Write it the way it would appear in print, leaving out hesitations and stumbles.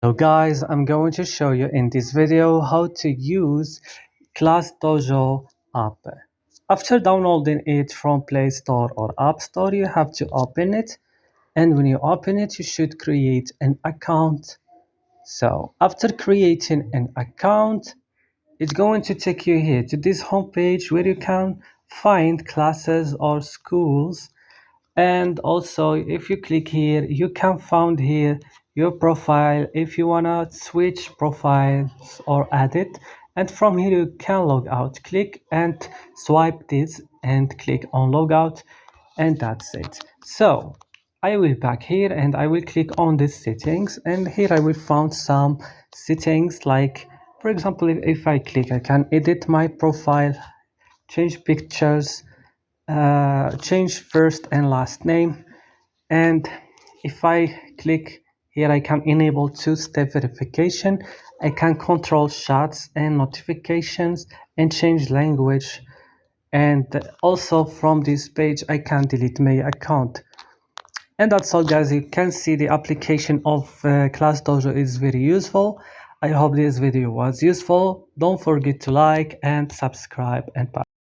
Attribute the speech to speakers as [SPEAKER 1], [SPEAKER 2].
[SPEAKER 1] So guys, I'm going to show you in this video how to use ClassDojo app. After downloading it from Play Store or App Store, you have to open it, and when you open it, you should create an account. So after creating an account, it's going to take you here to this homepage where you can find classes or schools. And also if you click here, you can find here your profile if you wanna switch profiles or add it, and from here you can log out. Click and swipe this and click on logout, and that's it. So I will back here and I will click on the settings, and here I will find some settings, like for example, if I click, I can edit my profile, change pictures, change first and last name, and if I click here, I can enable two-step verification. I can control chats and notifications and change language, and also from this page I can delete my account. And that's all guys. You can see the application of ClassDojo is very useful. I hope this video was useful. Don't forget to like and subscribe, and bye.